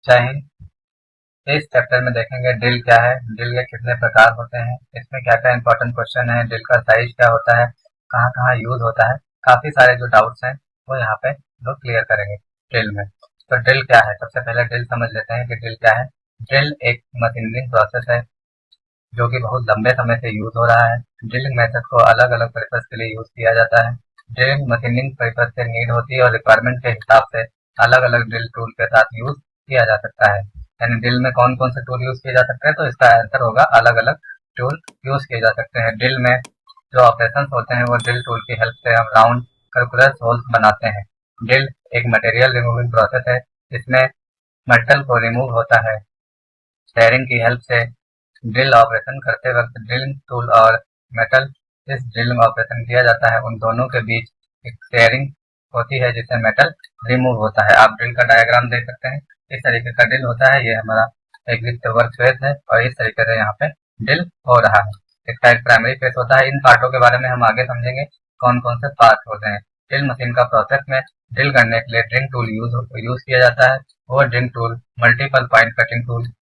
जय हिंद। इस चैप्टर में देखेंगे ड्रिल क्या है, ड्रिल के कितने प्रकार होते हैं, इसमें क्या क्या इंपॉर्टेंट क्वेश्चन है, ड्रिल का साइज क्या होता है, कहाँ कहाँ यूज होता है, काफी सारे जो डाउट्स हैं वो यहाँ पे लोग क्लियर करेंगे ड्रिल में। तो ड्रिल क्या है, सबसे पहले ड्रिल समझ लेते हैं कि ड्रिल क्या है। ड्रिल एक मशीनिंग प्रोसेस है जो कि बहुत लंबे समय से यूज हो रहा है। ड्रिलिंग मेथड को अलग अलग पर्पज के लिए यूज किया जाता है। ड्रिलिंग मशीनिंग पर्पज से नीड होती है और रिक्वायरमेंट के हिसाब से अलग अलग ड्रिल टूल के साथ यूज किया जा सकता है। यानी ड्रिल में कौन कौन से टूल यूज किए जा सकते हैं, तो इसका आंसर होगा अलग अलग टूल यूज किए जा सकते हैं। ड्रिल में जो ऑपरेशन होते हैं वो ड्रिल टूल की हेल्प से हम राउंड सर्कुलर होल्स बनाते हैं। ड्रिल एक मटेरियल रिमूविंग प्रोसेस है जिसमें मेटल को रिमूव होता है। स्टेयरिंग की हेल्प से ड्रिल ऑपरेशन करते वक्त ड्रिलिंग टूल और मेटल जिस ड्रिलिंग ऑपरेशन किया जाता है उन दोनों के बीच एक स्टेयरिंग होती है जिससे मेटल रिमूव होता है। आप ड्रिल का डायग्राम देख सकते हैं, इस तरीके का ड्रिल होता है। ये हमारा एक विथ वर्क फेस है और इस तरीके से यहाँ पे ड्रिल हो रहा है। इसका एक प्राइमरी फेस होता है। इन पार्टों के बारे में हम आगे समझेंगे कौन कौन से पार्ट होते हैं। ड्रिल मशीन का प्रोसेस में ड्रिल करने के लिए ड्रिल टूल यूज किया जाता है। वो drill tool multiple point cutting tool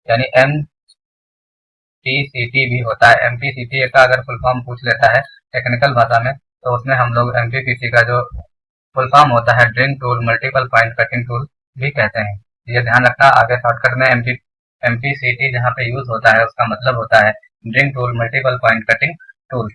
यानी MPCT भी होता है। MPCT का अगर फुल फॉर्म पूछ लेता है टेक्निकल भाषा में तो उसमें हम लोग MPPC का जो फुल फॉर्म होता है drill tool multiple point cutting tool भी कहते हैं। ये ध्यान रखना, आगे शॉर्टकट में MPCT जहाँ पे यूज होता है उसका मतलब होता है drill tool multiple point cutting tool.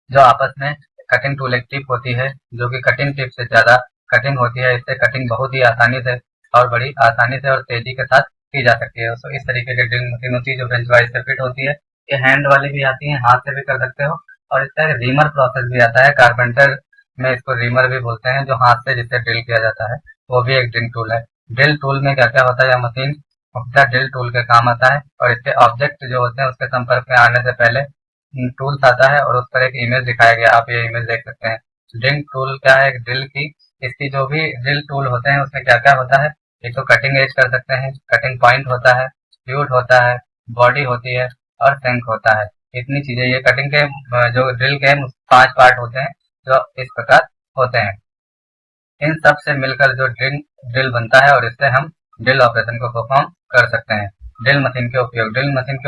जो आपस में कटिंग टूल एक टिप होती है जो कि कटिंग टिप से ज्यादा कटिंग होती है। इससे कटिंग बहुत ही आसानी से और बड़ी आसानी से और तेजी के साथ की जा सकती है। तो इस तरीके की ड्रिल मशीन होती है जो बेंच वाइज से फिट होती है। ये हैंड वाली भी आती है, हाथ से भी कर सकते हो। और इसका रीमर प्रोसेस भी आता है, कारपेंटर में इसको रीमर भी बोलते हैं, जो हाथ से जिससे ड्रिल किया जाता है वो भी एक ड्रिल टूल है। ड्रिल टूल में क्या क्या होता है, यह मशीन ड्रिल टूल के काम आता है और इसके ऑब्जेक्ट जो होते हैं उसके संपर्क में आने से पहले टूल्स आता है और उस पर एक इमेज दिखाया गया, आप ये इमेज देख सकते हैं। ड्रिल टूल क्या है, एक ड्रिल की इसकी जो भी ड्रिल टूल होते हैं उसमें क्या क्या होता है, एक तो कटिंग एज कर सकते हैं, कटिंग पॉइंट होता है, फ्लूट होता है, बॉडी होती है और शैंक होता है। इतनी चीजें ये कटिंग के जो ड्रिल के 5 पार्ट होते हैं जो इस प्रकार होते हैं। इन सब से मिलकर जो ड्रिल बनता है और इससे हम ड्रिल ऑपरेशन को परफॉर्म कर सकते हैं। ड्रिल मशीन के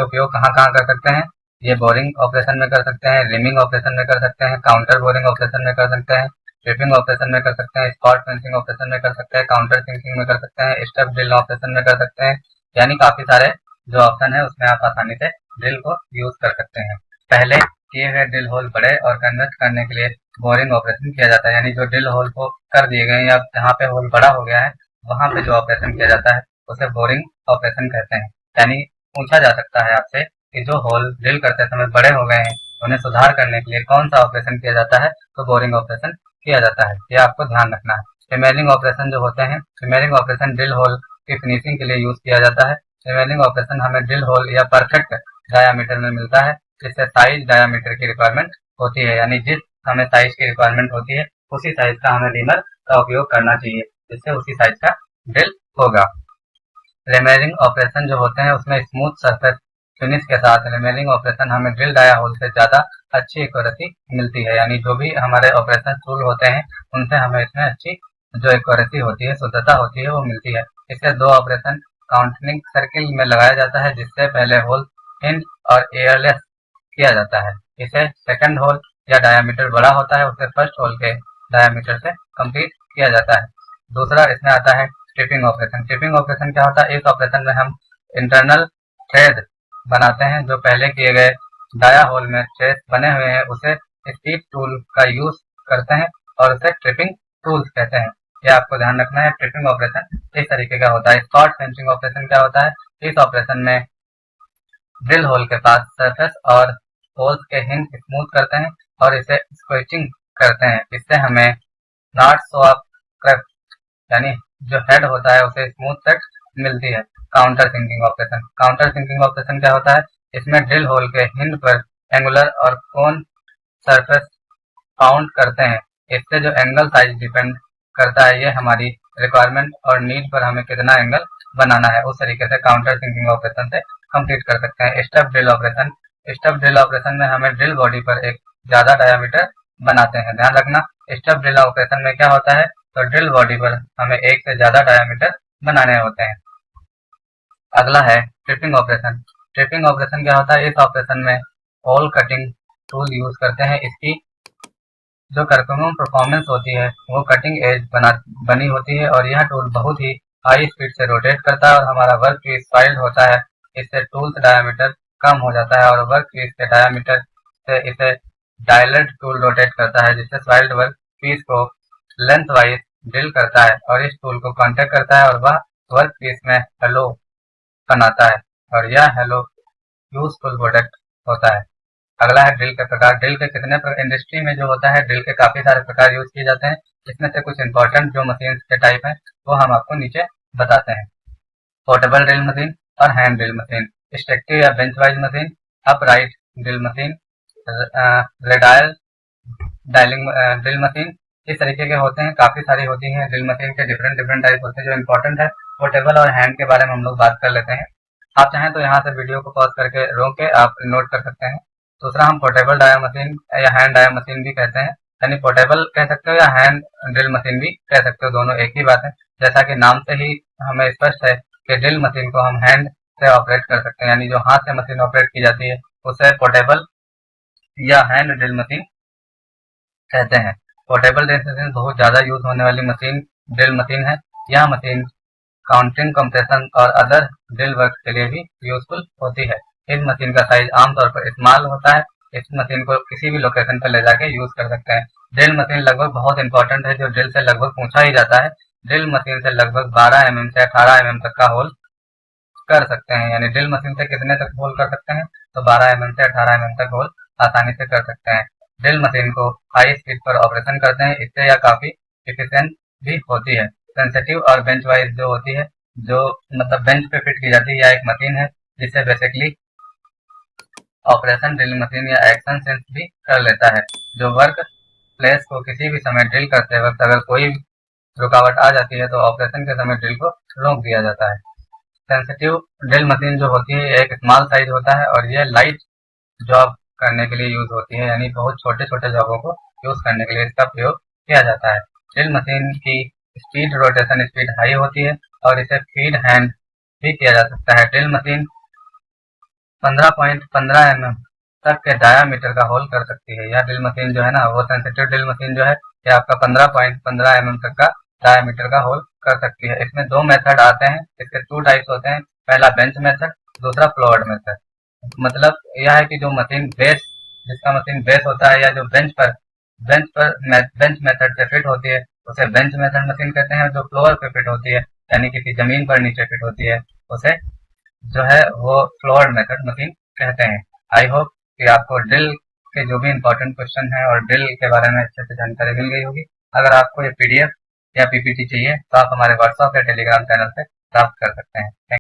उपयोग कहाँ कहाँ कर सकते हैं, ये बोरिंग ऑपरेशन में कर सकते हैं, रिमिंग ऑपरेशन में कर सकते हैं, काउंटर बोरिंग ऑपरेशन में कर सकते हैं, स्ट्रिपिंग ऑपरेशन में कर सकते हैं, स्पॉट फेंसिंग ऑपरेशन में कर सकते हैं, काउंटर सिंकिंग में कर सकते हैं, स्टेप ड्रिल ऑपरेशन में कर सकते हैं। यानी काफी सारे जो ऑप्शन है उसमें आप आसानी से ड्रिल को यूज कर सकते हैं। पहले किए गए ड्रिल होल बड़े और कन्वर्ट करने के लिए बोरिंग ऑपरेशन किया जाता है। यानी जो ड्रिल होल को कर दिए गए या जहाँ पे होल बड़ा हो गया है वहां पे जो ऑपरेशन किया जाता है उसे बोरिंग ऑपरेशन कहते हैं। यानी पूछा जा सकता है आपसे कि जो होल ड्रिल करते समय बड़े हो गए हैं उन्हें सुधार करने के लिए कौन सा ऑपरेशन किया जाता है, तो बोरिंग ऑपरेशन किया जाता है। ये आपको ध्यान रखना है। रिमेलिंग ऑपरेशन जो होते हैं, रिमेलिंग ऑपरेशन ड्रिल होल की फिनिशिंग के लिए यूज किया जाता है। रिमेलिंग ऑपरेशन हमें ड्रिल होल या परफेक्ट डायामीटर में मिलता है जिससे साइज डायामीटर की रिक्वायरमेंट होती है। यानी जिस हमें साइज की रिक्वायरमेंट होती है उसी साइज का हमें रीमर का उपयोग करना चाहिए जिससे उसी साइज का ड्रिल होगा। रिमेलिंग ऑपरेशन जो होते हैं उसमें स्मूथ सरफेस फिनिश के साथ रिमेलिंग ऑपरेशन हमें ड्रिल डाया होल से ज्यादा अच्छी एक्यूरेसी मिलती है। यानी जो भी हमारे ऑपरेशन टूल होते हैं उनसे हमें इसमें अच्छी जो एक्यूरेसी होती है, शुद्धता होती है वो मिलती है। इससे 2 ऑपरेशन काउंटिंग सर्किल में लगाया जाता है जिससे पहले होल हिंज और एयरलेस किया जाता है। इसे सेकंड होल या डायामीटर बड़ा होता है उसे फर्स्ट होल के डायामीटर से कंप्लीट किया जाता है। दूसरा इसमें आता है स्ट्रिपिंग ऑपरेशन। स्ट्रिपिंग ऑपरेशन क्या होता है, इस ऑपरेशन में हम इंटरनल थ्रेड बनाते हैं। जो पहले किए गए डाया होल में थ्रेड बने हुए हैं उसे स्ट्रिप टूल का यूज करते हैं और उसे स्ट्रिपिंग टूल्स कहते हैं। यह आपको ध्यान रखना है। स्ट्रिपिंग ऑपरेशन इस तरीके का होता है। स्पॉट फेंसिंग ऑपरेशन क्या होता है, इस ऑपरेशन में ड्रिल होल के पास सरफेस और होल्स के हिंज स्मूथ करते हैं और इसे स्क्वेचिंग करते हैं। इससे हमें नॉट स्वैप क्रैक यानी जो हेड होता है उसे स्मूथ सेट मिलती है। काउंटर सिंकिंग ऑपरेशन क्या होता है, इसमें ड्रिल होल के हिंज पर एंगुलर और कोन सरफेस काउंट करते हैं। इससे जो एंगल साइज डिपेंड करता है ये हमारी रिक्वायरमेंट और नीड पर हमें कितना एंगल बनाना है उस तरीके से काउंटर सिंकिंग ऑपरेशन से कंप्लीट कर सकते हैं। स्टेप ड्रिल ऑपरेशन में हमें ड्रिल बॉडी पर एक ज्यादा डायामीटर बनाते हैं। ध्यान रखना, स्टेप ड्रिल ऑपरेशन में क्या होता है, तो ड्रिल बॉडी पर हमें एक से ज्यादा डायामीटर बनाने होते हैं। अगला है ट्रिपिंग ऑपरेशन। ट्रिपिंग ऑपरेशन क्या होता है? इस ऑपरेशन में होल कटिंग टूल यूज करते हैं। इसकी जो करकमम परफॉर्मेंस होती है वो कटिंग एज बनी होती है और यह टूल बहुत ही हाई स्पीड से रोटेट करता है और हमारा वर्क पीस फाइल्ड होता है। इससे टूल्स डायमीटर कम हो जाता है और वर्क पीस के डायमीटर से इसे डायलेट टूल रोटेट करता है, जिससे फाइल्ड वर्क पीस को लेंथ वाइज ड्रिल करता है और इस टूल को कांटेक्ट करता है और वह वर्क पीस में हेलो बनाता है और यह हेलो यूजफुल प्रोडक्ट होता है। अगला है ड्रिल के प्रकार। ड्रिल के कितने प्रकार इंडस्ट्री में जो होता है, ड्रिल के काफी सारे प्रकार यूज किए जाते हैं। इसमें से कुछ इंपॉर्टेंट जो मशीन के टाइप हैं वो हम आपको नीचे बताते हैं। पोर्टेबल ड्रिल मशीन और हैंड ड्रिल मशीन, स्ट्रक्टिव या bench vice machine, upright drill machine, radial डायलिंग ड्रिल मशीन, इस तरीके के होते हैं। काफी सारी होती हैं ड्रिल मशीन के, डिफरेंट टाइप होते हैं। जो इंपॉर्टेंट है पोर्टेबल और हैंड के बारे में हम लोग बात कर लेते हैं। आप चाहें तो यहाँ से वीडियो को पॉज करके रोक के आप नोट कर सकते हैं। दूसरा हम पोर्टेबल डाया मशीन या हैंड डाया मशीन भी कहते हैं, यानी पोर्टेबल कह सकते हो या हैंड ड्रिल मशीन भी कह सकते हो, दोनों एक ही बात है। जैसा कि नाम से ही हमें स्पष्ट है कि ड्रिल मशीन को हम हैंड से ऑपरेट कर सकते हैं, यानी जो हाथ से मशीन ऑपरेट की जाती है उसे पोर्टेबल या हैंड ड्रिल मशीन कहते हैं। पोर्टेबल ड्रिल मशीन बहुत ज्यादा यूज होने वाली मशीन ड्रिल मशीन है। यह मशीन काउंटिंग, कंप्रेशन और अदर ड्रिल वर्क के लिए भी यूजफुल होती है। इस मशीन का साइज आमतौर पर स्मॉल होता है। इस मशीन को किसी भी लोकेशन पर ले जाके यूज कर सकते हैं। ड्रिल मशीन लगभग बहुत इंपॉर्टेंट है, जो ड्रिल से लगभग पूछा ही जाता है। ड्रिल मशीन से लगभग 12 mm से 18 mm तक का होल कर सकते हैं, यानी ड्रिल मशीन से कितने तक होल कर सकते हैं? तो 12 mm से 18 mm तक होल आसानी से कर सकते हैं। ड्रिल मशीन को हाई स्पीड पर ऑपरेशन करते हैं, इससे यह काफी इफिशिएंट भी होती है। सेंसिटिव और बेंच वाइज जो होती है, जो मतलब बेंच पे फिट की जाती है, यह एक मशीन है जिससे बेसिकली ऑपरेशन ड्रिल मशीन या एक्शन सेंस भी कर लेता है, जो वर्क प्लेस को किसी भी समय ड्रिल करते वक्त अगर कोई रुकावट आ जाती है तो ऑपरेशन के समय ड्रिल को रोक दिया जाता है। सेंसिटिव ड्रिल मशीन जो होती है एक स्मॉल साइज होता है और यह लाइट जॉब करने के लिए यूज होती है, यानी बहुत छोटे छोटे जॉबों को यूज करने के लिए इसका प्रयोग किया जाता है। ड्रिल मशीन की स्पीड, रोटेशन स्पीड हाई होती है और इसे फीड हैंड भी किया जा सकता है। ड्रिल मशीन 15.15 mm तक के डायामीटर का होल कर सकती है। यह ड्रिल मशीन जो है ना, वो सेंसिटिव ड्रिल मशीन जो है ये आपका 15.15 mm तक का डायामीटर का होल कर सकती है। इसमें दो मेथड आते हैं, इसके टू टाइप्स होते हैं। पहला बेंच मेथड, दूसरा फ्लोर्ड मेथड। मतलब यह है कि जो मशीन बेस, जिसका मशीन बेस होता है या जो बेंच मेथड से फिट होती है उसे बेंच मेथड मशीन कहते हैं। जो फ्लोर पे फिट होती है यानी किसी जमीन पर नीचे फिट होती है उसे जो है वो फ्लोर मेथड मशीन कहते हैं। आई होप कि आपको ड्रिल के जो भी इंपॉर्टेंट क्वेश्चन है और ड्रिल के बारे में अच्छे से जानकारी मिल गई होगी। अगर आपको ये PDF या PPT चाहिए तो आप हमारे व्हाट्सएप या टेलीग्राम चैनल से प्राप्त कर सकते हैं।